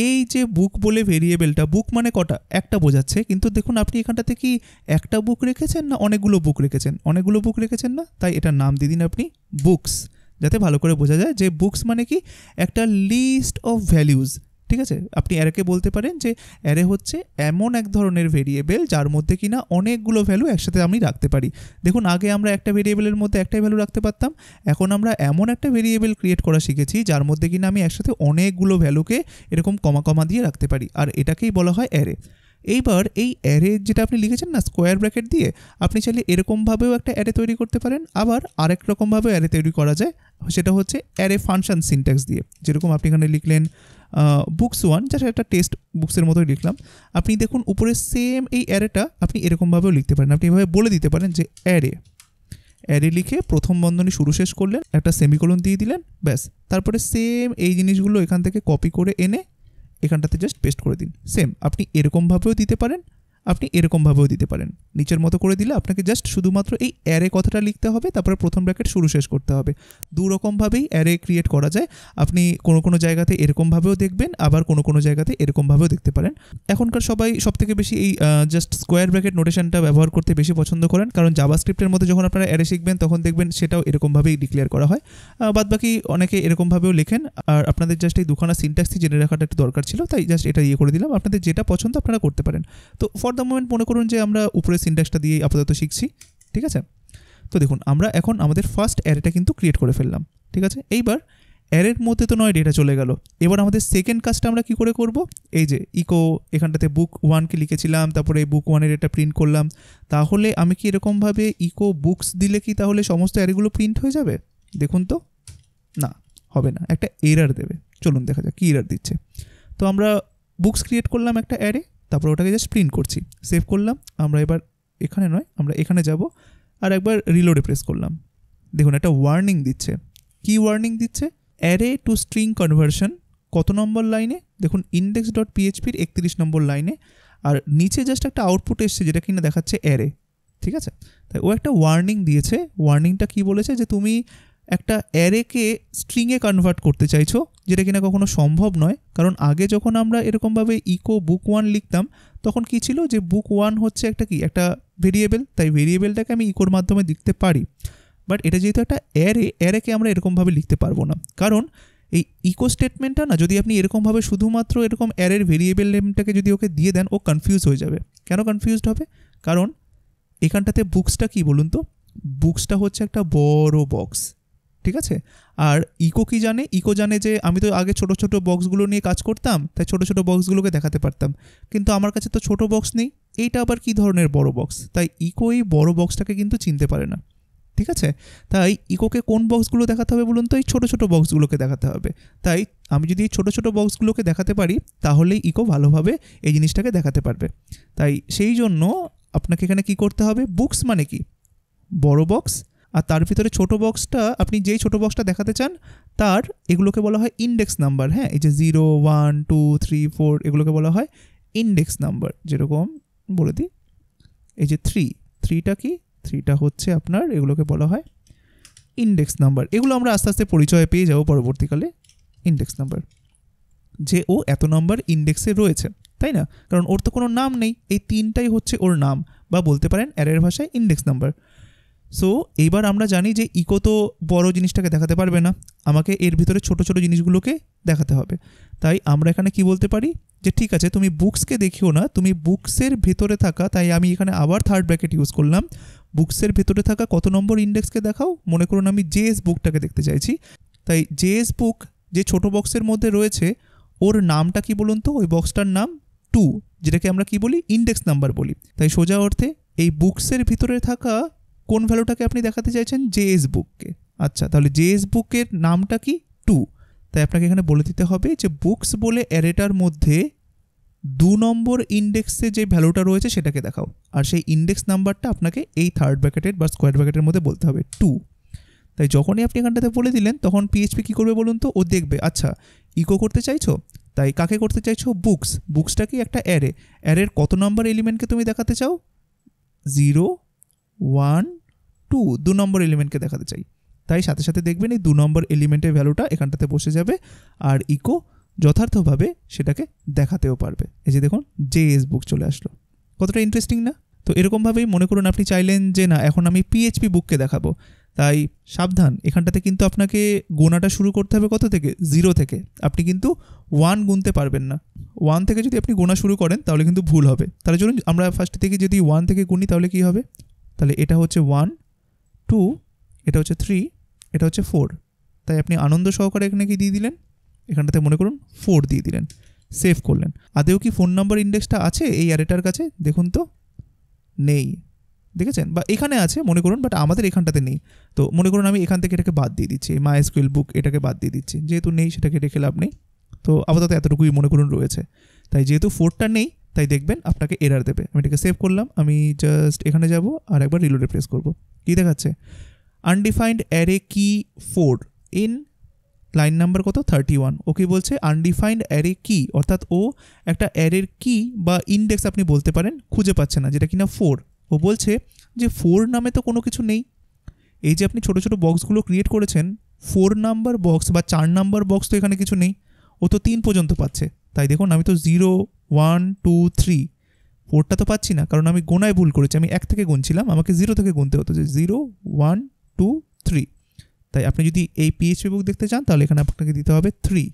[SPEAKER 1] এই যে বুক বলে ভেরিয়েবলটা, বুক মানে কটা, একটা বোঝাচ্ছে, কিন্তু দেখুন আপনি এখানটাতে কি একটা বুক রেখেছেন না অনেকগুলো বুক রেখেছেন? অনেকগুলো বুক রেখেছেন না, তাই এটার নাম দিয়ে দিন আপনি বুকস, যাতে ভালো করে বোঝা যায় যে বুকস মানে কি একটা লিস্ট অফ ভ্যালিউজ। ঠিক আছে, আপনি অ্যারেকে বলতে পারেন যে অ্যারে হচ্ছে এমন এক ধরনের ভেরিয়েবল যার মধ্যে কিনা অনেকগুলো ভ্যালু একসাথে আমি রাখতে পারি। দেখুন আগে আমরা একটা ভেরিয়েবলের মধ্যে একটাই ভ্যালু রাখতে পারতাম, এখন আমরা এমন একটা ভেরিয়েবল ক্রিয়েট করা শিখেছি যার মধ্যে কিনা আমি একসাথে অনেকগুলো ভ্যালুকে এরকম কমা কমা দিয়ে রাখতে পারি, আর এটাকেই বলা হয় অ্যারে। এইবার এই অ্যারে যেটা আপনি লিখেছেন না স্কোয়ার ব্র্যাকেট দিয়ে, আপনি চাইলে এরকমভাবেও একটা অ্যারে তৈরি করতে পারেন, আবার আরেক রকমভাবেও অ্যারে তৈরি করা যায়, সেটা হচ্ছে অ্যারে ফাংশন সিনট্যাক্স দিয়ে। যেরকম আপনি এখানে লিখলেন বুকস 1, যা একটা টেক্সট বুকসের মতোই লিখলাম। আপনি দেখুন উপরে সেম এই অ্যারেটা আপনি এরকমভাবেও লিখতে পারেন, আপনি এভাবে বলে দিতে পারেন যে অ্যারে, অ্যারে লিখে প্রথম বন্ধনী শুরু শেষ করলেন, একটা সেমিকোলন দিয়ে দিলেন, ব্যাস। তারপরে সেম এই জিনিসগুলো এখান থেকে কপি করে এনে এখানটাতে জাস্ট পেস্ট করে দিন। সেম আপনি এরকমভাবেও দিতে পারেন, আপনি এরকমভাবেও দিতে পারেন। নিচের মতো করে দিলে আপনাকে জাস্ট শুধুমাত্র এই অ্যারে কথাটা লিখতে হবে, তারপরে প্রথম ব্র্যাকেট শুরু শেষ করতে হবে। দু রকমভাবেই অ্যারে ক্রিয়েট করা যায়। আপনি কোনো কোনো জায়গাতে এরকমভাবেও দেখবেন, আবার কোনো কোনো জায়গাতে এরকমভাবেও দেখতে পারেন। এখনকার সবাই সবথেকে বেশি এই জাস্ট স্কোয়ার ব্র্যাকেট নোটেশনটা ব্যবহার করতে বেশি পছন্দ করেন, কারণ জাভাস্ক্রিপ্টের মধ্যে যখন আপনারা অ্যারে শিখবেন তখন দেখবেন সেটাও এরকমভাবেই ডিক্লেয়ার করা হয়। বাদবাকি অনেকে এরকমভাবেও লেখেন, আর আপনাদের জাস্ট এই দুখানা সিনট্যাক্সই জেনে রাখাটা একটু দরকার ছিল, তাই জাস্ট এটা ইয়ে করে দিলাম। আপনাদের যেটা পছন্দ আপনারা করতে পারেন। তো ফর দ্য মোমেন্ট মনে করুন যে আমরা উপরের সিনট্যাক্সটা দিয়েই আপাতত শিখছি, ঠিক আছে? তো দেখুন আমরা এখন আমাদের ফার্স্ট অ্যারেটা কিন্তু ক্রিয়েট করে ফেললাম, ঠিক আছে? এইবার অ্যারের মধ্যে তো নয় ডেটা চলে গেল, এবার আমাদের সেকেন্ড কাজটা আমরা কি করে করব? এই যে ইকো এখানটাতে বুক 1কে লিখেছিলাম, তারপরে বুক 1-এর এটা প্রিন্ট করলাম। তাহলে আমি কি এরকমভাবে ইকো বুকস দিলে কি তাহলে সমস্ত অ্যারেগুলো প্রিন্ট হয়ে যাবে? দেখুন তো, না, হবে না, একটা এরার দেবে। চলুন দেখা যাক কী এরার দিচ্ছে। তো আমরা বুকস ক্রিয়েট করলাম একটা অ্যারে, তারপর ওটাকে জাস্ট প্রিন্ট করছি, সেভ করলাম। আমরা এবার এখানে নয়, আমরা এখানে যাব, আর একবার রিলোডে প্রেস করলাম। দেখুন একটা ওয়ার্নিং দিচ্ছে। কি ওয়ার্নিং দিচ্ছে? অ্যারে টু স্ট্রিং কনভার্সন, কত নম্বর লাইনে? দেখুন index.php-র 31 নম্বর লাইনে, আর নিচে জাস্ট একটা আউটপুট এসছে যেটা কিনা দেখাচ্ছে অ্যারে, ঠিক আছে? তাই ও একটা ওয়ার্নিং দিয়েছে। ওয়ার্নিংটা কি বলেছে? যে তুমি একটা অ্যারেকে স্ট্রিংয়ে কনভার্ট করতে চাইছো, যেটা কিনা কখনো সম্ভব নয়। কারণ আগে যখন আমরা এরকমভাবে ইকো বুক 1 লিখতাম তখন কি ছিল, যে বুক 1 হচ্ছে একটা কি, একটা ভেরিয়েবল, তাই ভেরিয়েবলটাকে আমি ইকোর মাধ্যমে লিখতে পারি। বাট এটা যেহেতু একটা অ্যারে, অ্যারেকে আমরা এরকমভাবে লিখতে পারবো না, কারণ এই ইকো স্টেটমেন্টটা না যদি আপনি এরকমভাবে শুধুমাত্র এরকম অ্যারের ভেরিয়েবল নেমটাকে যদি ওকে দিয়ে দেন, ও কনফিউজ হয়ে যাবে। কেন কনফিউজড হবে? কারণ এখানটাতে বুকসটা কি বলুন তো, বুকসটা হচ্ছে একটা বড় বক্স, ঠিক আছে? আর ইকো কি জানে? ইকো জানে যে আমি তো আগে ছোট ছোট বক্সগুলো নিয়ে কাজ করতাম, তাই ছোট ছোট বক্সগুলোকে দেখাতে পারতাম, কিন্তু আমার কাছে তো ছোট বক্স নেই, এইটা আবার কি ধরনের বড় বক্স? তাই ইকো এই বড় বক্সটাকে কিন্তু চিনতে পারে না, ঠিক আছে? তাই ইকোকে কোন বক্সগুলো দেখাতে হবে বলুন তো? এই ছোটো ছোটো বক্সগুলোকে দেখাতে হবে। তাই আমি যদি এই ছোটো ছোটো বক্সগুলোকে দেখাতে পারি তাহলেই ইকো ভালোভাবে এই জিনিসটাকে দেখাতে পারবে। তাই সেই জন্য আপনাকে এখানে কি করতে হবে? বুকস মানে কি, বড় বক্স, আর তার ভিতরে ছোটো বক্সটা, আপনি যেই ছোটো বক্সটা দেখাতে চান তার এগুলোকে বলা হয় ইন্ডেক্স নাম্বার। হ্যাঁ, এই যে 0 1 2 3 4 এগুলোকে বলা হয় ইন্ডেক্স নাম্বার। যেরকম বলে দিই, এই যে 3টা কি, 3টা হচ্ছে আপনার, এগুলোকে বলা হয় ইন্ডেক্স নাম্বার। এগুলো আমরা আস্তে আস্তে পরিচয় পেয়ে যাবো পরবর্তীকালে। ইন্ডেক্স নাম্বার, যে ও এত নাম্বার ইন্ডেক্সে রয়েছে, তাই না? কারণ ওর তো কোনো নাম নেই, এই 3টাই হচ্ছে ওর নাম, বা বলতে পারেন অ্যারের ভাষায় ইন্ডেক্স নাম্বার। সো এইবার আমরা জানি যে ইকো তো বড় জিনিসটাকে দেখাতে পারবে না, আমাকে এর ভিতরে ছোট ছোট জিনিসগুলোকে দেখাতে হবে। তাই আমরা এখানে কি বলতে পারি, যে ঠিক আছে তুমি বুকসকে দেখিও না, তুমি বুকসের ভেতরে থাকা, তাই আমি এখানে আবার থার্ড ব্র্যাকেট ইউজ করলাম, বুকসের ভেতরে থাকা কত নম্বর ইন্ডেক্সকে দেখাও। মনে করুন আমি জেএস বুকটাকে দেখতে চাইছি, তাই জেএস বুক যে ছোট বক্সের মধ্যে রয়েছে ওর নামটা কি বলুন তো? ওই বক্সটার নাম 2, যেটাকে আমরা কি বলি, ইন্ডেক্স নাম্বার বলি। তাই সোজা অর্থে এই বুকসের ভিতরে থাকা কোন ভ্যালুটাকে আপনি দেখাতে চাইছেন? জেএস বুককে। আচ্ছা, তাহলে জেএস বুকের নামটা কি? 2। তাই আপনাকে এখানে বলে দিতে হবে যে বুকস বলে অ্যারেটার মধ্যে 2 নম্বর ইন্ডেক্সে যে ভ্যালুটা রয়েছে সেটাকে দেখাও, আর সেই ইন্ডেক্স নাম্বারটা আপনাকে এই থার্ড ব্র্যাকেটের বা স্কোয়ার ব্র্যাকেটের মধ্যে বলতে হবে 2। তাই যখনই আপনি এখানটাতে বলে দিলেন তখন পিএইচপি কী করবে বলুন তো? ও দেখবে, আচ্ছা ইকো করতে চাইছো, তাই কাকে করতে চাইছো? বুকস। বুকসটা কি একটা অ্যারে, অ্যারের কত নম্বর এলিমেন্টকে তুমি দেখাতে চাও? 0, 1, 2, 2 নম্বর এলিমেন্টকে দেখাতে চাই। তাই সাথে সাথে দেখবেন এই 2 নম্বর এলিমেন্টের ভ্যালুটা এখানটাতে বসে যাবে, আর ইকো যথার্থভাবে সেটাকে দেখাতেও পারবে। এই যে দেখুন জেএস বুক চলে আসলো, কতটা ইন্টারেস্টিং না? তো এরকমভাবেই মনে করুন আপনি চাইলেন যে না এখন আমি পিএইচপি বুককে দেখাবো, তাই সাবধান, এখানটাতে কিন্তু আপনাকে গোনাটা শুরু করতে হবে কত থেকে? 0 থেকে। আপনি কিন্তু 1 গুনতে পারবেন না। 1 থেকে যদি আপনি গোনা শুরু করেন তাহলে কিন্তু ভুল হবে। তাহলে চলুন আমরা ফার্স্ট থেকে যদি 1 থেকে গুনি তাহলে কি হবে? তাহলে এটা হচ্ছে 1, 2, এটা হচ্ছে 3, এটা হচ্ছে 4। তাই আপনি আনন্দ সহকারে এখানে কি দিয়ে দিলেন? এখানটাতে মনে করুন 4 দিয়ে দিলেন, সেভ করলেন। আদেও কি ফোন নাম্বার ইন্ডেক্সটা আছে এই অ্যারেটার কাছে? দেখুন তো নেই, দেখেছেন? বা এখানে আছে মনে করুন, বাট আমাদের এখানটাতে নেই। তো মনে করুন আমি এখান থেকে এটাকে বাদ দিয়ে দিচ্ছি, এই মাইএসকিউএল বুক এটাকে বাদ দিয়ে দিচ্ছি, যেহেতু নেই সেটাকে রেখে লাভ নেই। তো আপাতত এতটুকুই মনে করুন রয়েছে। তাই যেহেতু 4টা নেই তাই দেখবেন আপনাকে এরার দেবে। আমি এটাকে সেভ করলাম, আমি জাস্ট এখানে যাব আর একবার রিলোডে প্রেস করব। কী দেখাচ্ছে? আনডিফাইন্ড অ্যারে কি 4 ইন লাইন নাম্বার কত? 31। ওকে বলছে আনডিফাইন্ড অ্যারে কি, অর্থাৎ ও একটা অ্যারের কি বা ইন্ডেক্স আপনি বলতে পারেন খুঁজে পাচ্ছে না, যেটা কিনা 4। ও বলছে যে 4 নামে তো কোনো কিছু নেই। এই যে আপনি ছোটো ছোটো বক্সগুলো ক্রিয়েট করেছেন, 4 নাম্বার বক্স বা 4 নাম্বার বক্স তো এখানে কিছু নেই। ও তো 3 পর্যন্ত পাচ্ছে। তাই দেখুন আমি তো 0, 1, 2, 3, 4টা তো পাচ্ছি না, কারণ আমি গোনায় ভুল করেছি। আমি 1 থেকে গুনছিলাম, আমাকে 0 থেকে গুনতে হতো, যে 0, 1, 2, 3। তাই আপনি যদি এই পিএইচপি বুক দেখতে চান তাহলে এখানে আপনাকে দিতে হবে 3।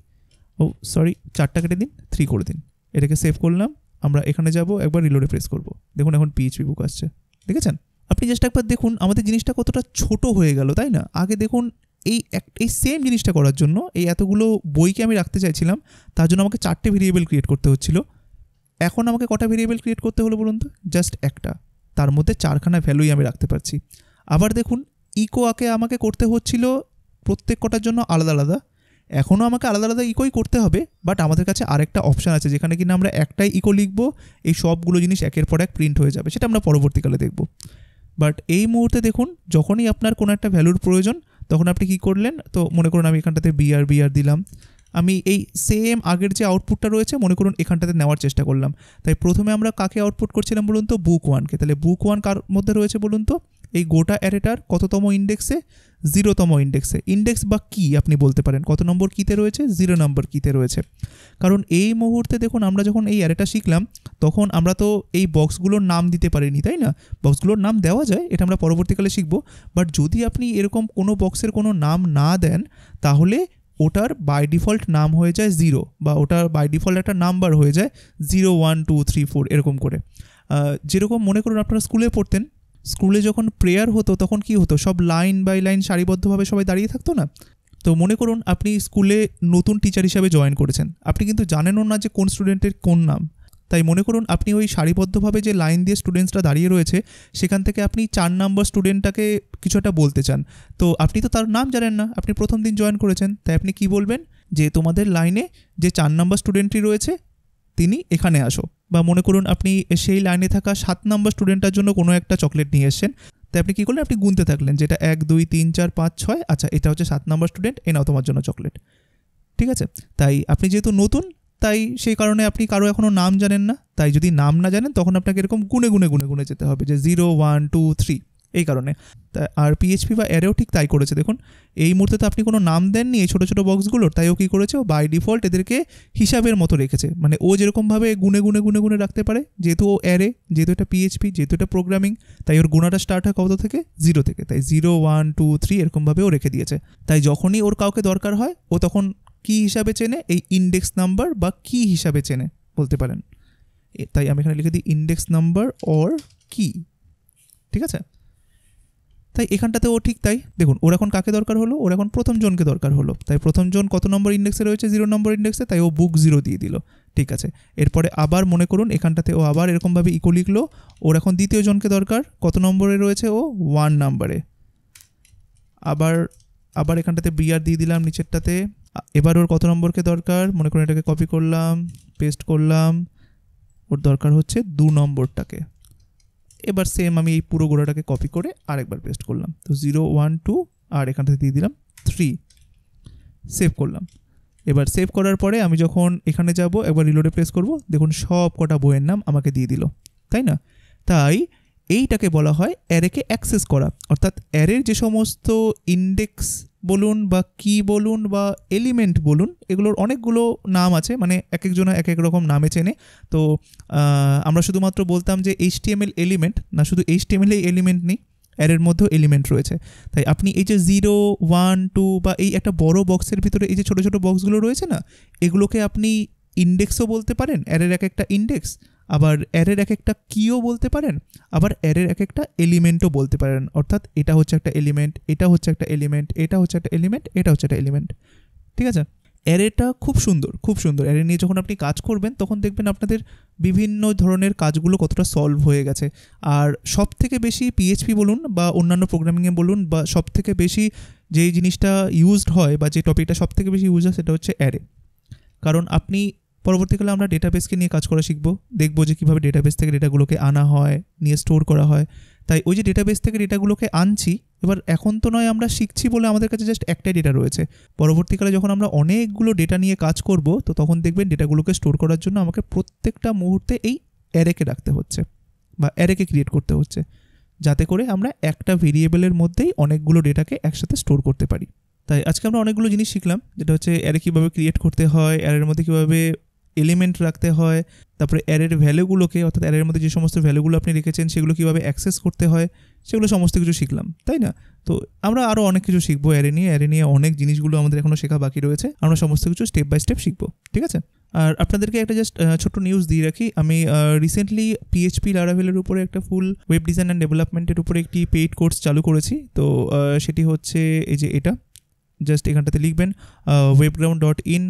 [SPEAKER 1] ও সরি, 4টা কেটে দিন, 3 করে দিন। এটাকে সেভ করলাম, আমরা এখানে যাব, একবার রিলোডে প্রেস করব। দেখুন এখন পিএইচপি বুক আসছে, দেখেছেন? আপনি জাস্ট একবার দেখুন আমাদের জিনিসটা কতটা ছোট হয়ে গেল, তাই না? আগে দেখুন এই সেম জিনিসটা করার জন্য এই এতগুলো বইকে আমি রাখতে চাইছিলাম, তার জন্য আমাকে 4টে ভেরিয়েবল ক্রিয়েট করতে হচ্ছিল। এখন আমাকে কটা ভেরিয়েবল ক্রিয়েট করতে হলো বলুন তো? জাস্ট একটা, তার মধ্যে 4খানা ভ্যালুই আমি রাখতে পারছি। আবার দেখুন ইকো আমাকে করতে হচ্ছিল প্রত্যেক কটার জন্য আলাদা আলাদা, এখনও আমাকে আলাদা আলাদা ইকোই করতে হবে, বাট আমাদের কাছে আরেকটা অপশান আছে যেখানে কিনা আমরা একটাই ইকো লিখব, এই সবগুলো জিনিস একের পর এক প্রিন্ট হয়ে যাবে, সেটা আমরা পরবর্তীকালে দেখব। বাট এই মুহূর্তে দেখুন যখনই আপনার কোনো একটা ভ্যালুর প্রয়োজন তখন আপনি কী করলেন? তো মনে করুন আমি এখানটাতে বিআর দিলাম, আমি এই সেম আগের যে আউটপুটটা রয়েছে মনে করুন এখানটাতে নেওয়ার চেষ্টা করলাম। তাই প্রথমে আমরা কাকে আউটপুট করছিলাম বলুন তো? বুক 1কে। তাহলে বুক 1 কার মধ্যে রয়েছে বলুন তো? এই গোটা অ্যারেটার কততম ইন্ডেক্সে? 0তম ইন্ডেক্সে। ইন্ডেক্স বা কি আপনি বলতে পারেন, কত নম্বর কিতে রয়েছে? 0 নম্বর কিতে রয়েছে। কারণ এই মুহূর্তে দেখুন আমরা যখন এই অ্যারেটা শিখলাম তখন আমরা তো এই বক্সগুলোর নাম দিতে পারিনি, তাই না? বক্সগুলোর নাম দেওয়া যায়, এটা আমরা পরবর্তীকালে শিখব। বাট যদি আপনি এরকম কোনো বক্সের কোনো নাম না দেন তাহলে ওটার বাই ডিফল্ট নাম হয়ে যায় 0, বা ওটার বাই ডিফল্ট একটা নাম্বার হয়ে যায় 0, 1, 2, 3, 4 এরকম করে। যেরকম মনে করুন আপনারা স্কুলে পড়তেন, স্কুলে যখন প্রেয়ার হতো তখন কি হতো? সব লাইন বাই লাইন সারিবদ্ধভাবে সবাই দাঁড়িয়ে থাকতো না? তো মনে করুন আপনি স্কুলে নতুন টিচার হিসাবে জয়েন করেছেন, আপনি কিন্তু জানেনও না যে কোন স্টুডেন্টের কোন নাম। তাই মনে করুন আপনি ওই সারিবদ্ধভাবে যে লাইন দিয়ে স্টুডেন্টসরা দাঁড়িয়ে রয়েছে সেখান থেকে আপনি 4 নম্বর স্টুডেন্টটাকে কিছু একটা বলতে চান, তো আপনি তো তার নাম জানেন না, আপনি প্রথম দিন জয়েন করেছেন, তাই আপনি কি বলবেন? যে তোমাদের লাইনে যে 4 নম্বর স্টুডেন্টটি রয়েছে তিনি এখানে আসো। বা মনে করুন আপনি সেই লাইনে থাকা 7 নম্বর স্টুডেন্টটার জন্য কোনো একটা চকলেট নিয়ে এসেছেন, তাই আপনি কী করলেন? আপনি গুনতে থাকলেন যেটা 1, 2, 3, 4, 5, 6, আচ্ছা এটা হচ্ছে 7 নম্বর স্টুডেন্ট, এ নাও তোমার জন্য চকলেট। ঠিক আছে? তাই আপনি যেহেতু নতুন তাই সেই কারণে আপনি কারো এখনও নাম জানেন না, তাই যদি নাম না জানেন তখন আপনাকে এরকম গুনে গুনে গুনে গুনে যেতে হবে, যে 0, 1, 2, 3 এই কারণে। আর পিএইচপি বা অ্যারেও ঠিক তাই করেছে। দেখুন এই মুহূর্তে তো আপনি কোনো নাম দেননি এই ছোটো ছোটো বক্সগুলোর, তাই ও কী করেছে? ও বাই ডিফল্ট এদেরকে হিসাবের মতো রেখেছে, মানে ও যেরকমভাবে গুনে গুনে গুনে গুনে রাখতে পারে, যেহেতু ও অ্যারে, যেহেতু এটা পিএইচপি, যেহেতু এটা প্রোগ্রামিং, তাই ওর গুণাটা স্টার্ট হয় কত থেকে? 0 থেকে। তাই 0, 1, 2, 3 এরকমভাবে ও রেখে দিয়েছে। তাই যখনই ওর কাউকে দরকার হয় ও তখন কি হিসাবে চেনে? এই ইন্ডেক্স নাম্বার বা কি হিসাবে চেনে বলতে পারেন। তাই আমি এখানে লিখে দিই ইন্ডেক্স নাম্বার অর কি। ঠিক আছে? তাই এখানটাতে ও ঠিক তাই। দেখুন ওর এখন কাকে দরকার হলো? ওর এখন প্রথম জনকে দরকার হলো। তাই প্রথম জন কত নম্বর ইন্ডেক্সে রয়েছে? 0 নম্বর ইন্ডেক্সে, তাই ও বুক 0 দিয়ে দিল। ঠিক আছে, এরপরে আবার মনে করুন এখানটাতে ও আবার এরকমভাবে ইকো লিখলো, ওর এখন দ্বিতীয় জনকে দরকার, কত নম্বরে রয়েছে? ও 1 নম্বরে। আবার এখানটাতে বিআর দিয়ে দিলাম নিচেরটাতে। এবার ওর কত নম্বরকে দরকার? মনে করুন এটাকে কপি করলাম, পেস্ট করলাম, ওর দরকার হচ্ছে 2 নম্বরটাকে। এবার সেম আমি এই পুরো গোড়াটাকে কপি করে আরেকবার পেস্ট করলাম, তো 0, 1, 2 আর এখানটাতে দিয়ে দিলাম 3, সেভ করলাম। এবার সেভ করার পরে আমি যখন এখানে যাব একবার রিলোডে প্রেস করব, দেখুন সব কটা বইয়ের নাম আমাকে দিয়ে দিল, তাই না? তাই এইটাকে বলা হয় অ্যারেকে অ্যাক্সেস করা। অর্থাৎ অ্যারের যে সমস্ত ইন্ডেক্স বলুন বা কি বলুন বা এলিমেন্ট বলুন, এগুলোর অনেকগুলো নাম আছে, মানে এক একজনা এক এক রকম নামে চেনে। তো আমরা শুধুমাত্র বলতাম যে HTML এলিমেন্ট না, শুধু HTML এই এলিমেন্ট নেই, অ্যারের মধ্যেও এলিমেন্ট রয়েছে। তাই আপনি এই যে 0, 1, 2 বা এই একটা বড় বক্সের ভিতরে এই যে ছোটো ছোটো বক্সগুলো রয়েছে না, এগুলোকে আপনি ইন্ডেক্সও বলতে পারেন, অ্যারের এক একটা ইন্ডেক্স, আবার অ্যারের এক একটা কিও বলতে পারেন, আবার অ্যারের এক একটা এলিমেন্টও বলতে পারেন। অর্থাৎ এটা হচ্ছে একটা এলিমেন্ট, এটা হচ্ছে একটা এলিমেন্ট, এটা হচ্ছে একটা এলিমেন্ট, এটা হচ্ছে একটা এলিমেন্ট, ঠিক আছে? অ্যারেটা খুব সুন্দর, খুব সুন্দর। অ্যারে নিয়ে যখন আপনি কাজ করবেন তখন দেখবেন আপনাদের বিভিন্ন ধরনের কাজগুলো কতটা সলভ হয়ে গেছে। আর সব থেকে বেশি PHP বলুন বা অন্যান্য প্রোগ্রামিংয়ে বলুন, বা সব থেকে বেশি যেই জিনিসটা ইউজড হয় বা যে টপিকটা সব থেকে বেশি ইউজ হয় সেটা হচ্ছে অ্যারে। কারণ আপনি পরবর্তীকালে আমরা ডেটাবেসকে নিয়ে কাজ করা শিখবো, দেখবো যে কীভাবে ডেটাবেস থেকে ডেটাগুলোকে আনা হয়, নিয়ে স্টোর করা হয়। তাই ওই যে ডেটাবেস থেকে ডেটাগুলোকে আনছি, এবার এখন তো নয় আমরা শিখছি বলে আমাদের কাছে জাস্ট একটাই ডেটা রয়েছে। পরবর্তীকালে যখন আমরা অনেকগুলো ডেটা নিয়ে কাজ করব, তো তখন দেখবেন ডেটাগুলোকে স্টোর করার জন্য আমাকে প্রত্যেকটা মুহূর্তে এই অ্যারেকে রাখতে হচ্ছে বা অ্যারেকে ক্রিয়েট করতে হচ্ছে, যাতে করে আমরা একটা ভেরিয়েবলের মধ্যেই অনেকগুলো ডেটাকে একসাথে স্টোর করতে পারি। তাই আজকে আমরা অনেকগুলো জিনিস শিখলাম, যেটা হচ্ছে অ্যারে কীভাবে ক্রিয়েট করতে হয়, অ্যারের মধ্যে কীভাবে এলিমেন্ট রাখতে হয়, তারপরে অ্যারের ভ্যালুগুলোকে, অর্থাৎ অ্যারের মধ্যে যে সমস্ত ভ্যালুগুলো আপনি রেখেছেন সেগুলো কীভাবে অ্যাক্সেস করতে হয়, সেগুলো সমস্ত কিছু শিখলাম, তাই না? তো আমরা আরও অনেক কিছু শিখবো অ্যারে নিয়ে অনেক জিনিসগুলো আমাদের এখনও শেখা বাকি রয়েছে। আমরা সমস্ত কিছু স্টেপ বাই স্টেপ শিখবো, ঠিক আছে? আর আপনাদেরকে একটা জাস্ট ছোট্ট নিউজ দিয়ে রাখি, আমি রিসেন্টলি PHP লারাভেলের উপরে একটা ফুল ওয়েব ডিজাইন অ্যান্ড ডেভেলপমেন্টের উপরে একটি পেইড কোর্স চালু করেছি। তো সেটি হচ্ছে এই যে এটা, জাস্ট এখানটাতে লিখবেন webground.in/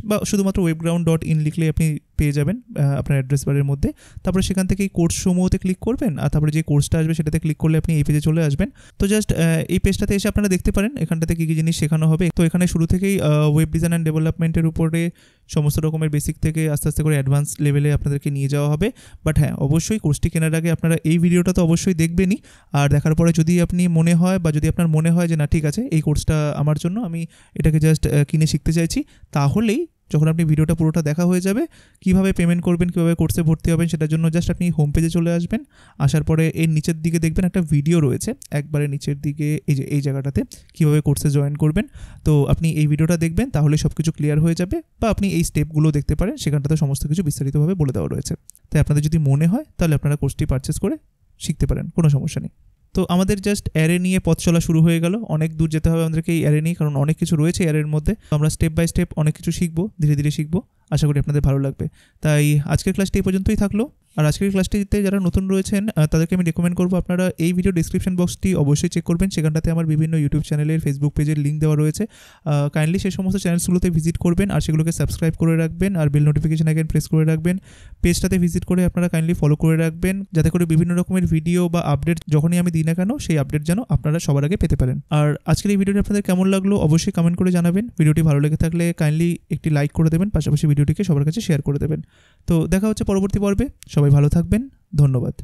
[SPEAKER 1] বা শুধুমাত্র webground.in লিখলে আপনি পেয়ে যাবেন আপনার অ্যাড্রেস বারের মধ্যে। তারপরে সেখান থেকে এই কোর্স সমূহতে ক্লিক করবেন, আর তারপরে যে কোর্সটা আসবে সেটাতে ক্লিক করলে আপনি এই পেজে চলে আসবেন। তো জাস্ট এই পেজটাতে এসে আপনারা দেখতে পারেন এখানটাতে কী কী জিনিস শেখানো হবে। তো এখানে শুরু থেকেই ওয়েব ডিজাইন অ্যান্ড ডেভেলপমেন্টের উপরে সমস্ত রকমের বেসিক থেকে আস্তে আস্তে করে অ্যাডভান্স লেভেলে আপনাদেরকে নিয়ে যাওয়া হবে। বাট হ্যাঁ, অবশ্যই কোর্সটি কেনার আগে আপনারা এই ভিডিওটা তো অবশ্যই দেখবেনই। আর দেখার পরে যদি আপনি মনে হয় বা যদি আপনার মনে হয় যে না ঠিক আছে এই কোর্সটা আমার জন্য, আমি এটাকে জাস্ট কিনে শিখতে চাইছি, তাহলেই যখন আপনি ভিডিওটা পুরোটা দেখা হয়ে যাবে, কীভাবে পেমেন্ট করবেন, কীভাবে কোর্সে ভর্তি হবেন, সেটার জন্য জাস্ট আপনি হোম পেজে চলে আসবেন। আসার পরে এর নিচের দিকে দেখবেন একটা ভিডিও রয়েছে, একবারে নিচের দিকে এই যে এই জায়গাটাতে কীভাবে কোর্সে জয়েন করবেন। তো আপনি এই ভিডিওটা দেখবেন, তাহলে সব কিছু ক্লিয়ার হয়ে যাবে। বা আপনি এই স্টেপগুলো দেখতে পারেন, সেখানটাতে সমস্ত কিছু বিস্তারিতভাবে বলে দেওয়া রয়েছে। তাই আপনাদের যদি মনে হয় তাহলে আপনারা কোর্সটি পারচেস করে শিখতে পারেন, কোনো সমস্যা নেই। তো আমাদের জাস্ট অ্যারে নিয়ে পথ চলা শুরু হয়ে গেল। অনেক দূর যেতে হবে আমাদেরকে এই অ্যারে নিয়ে, কারণ অনেক কিছু রয়েছে অ্যারের মধ্যে। আমরা স্টেপ বাই স্টেপ অনেক কিছু শিখবো, ধীরে ধীরে শিখবো। আশা করি আপনাদের ভালো লাগবে। তাই আজকের ক্লাসটি এই পর্যন্তই থাকলো। আর আজকের ক্লাসটিতে যারা নতুন রয়েছেন তাদেরকে আমি রেকমেন্ড করবো আপনারা এই ভিডিও ডিসক্রিপশন বক্সটি অবশ্যই চেক করবেন। সেখানটাতে আমার বিভিন্ন ইউটিউব চ্যানেলের, ফেসবুক পেজের লিঙ্ক দেওয়া রয়েছে। কাইন্ডলি সেই সমস্ত চ্যানেলসগুলোতে ভিজিট করবেন আর সেগুলোকে সাবস্ক্রাইব করে রাখবেন, আর বেল নোটিফিকেশন আইকন প্রেস করে রাখবেন। পেজটাতে ভিজিট করে আপনারা কাইন্ডলি ফলো করে রাখবেন, যাতে করে বিভিন্ন রকমের ভিডিও বা আপডেট যখনই আমি দিই না কেন, সেই আপডেট যেন আপনারা সবার আগে পেতে পারেন। আর আজকের এই ভিডিওটি আপনাদের কেমন লাগলো অবশ্যই কমেন্ট করে জানাবেন। ভিডিওটি ভালো লেগে থাকলে কাইন্ডলি একটি লাইক করে দেবেন, পাশাপাশি ভিডিওটিকে সবার কাছে শেয়ার করে দেবেন। তো দেখা হচ্ছে পরবর্তী পর্বে। সবাই ভালো থাকবেন, ধন্যবাদ।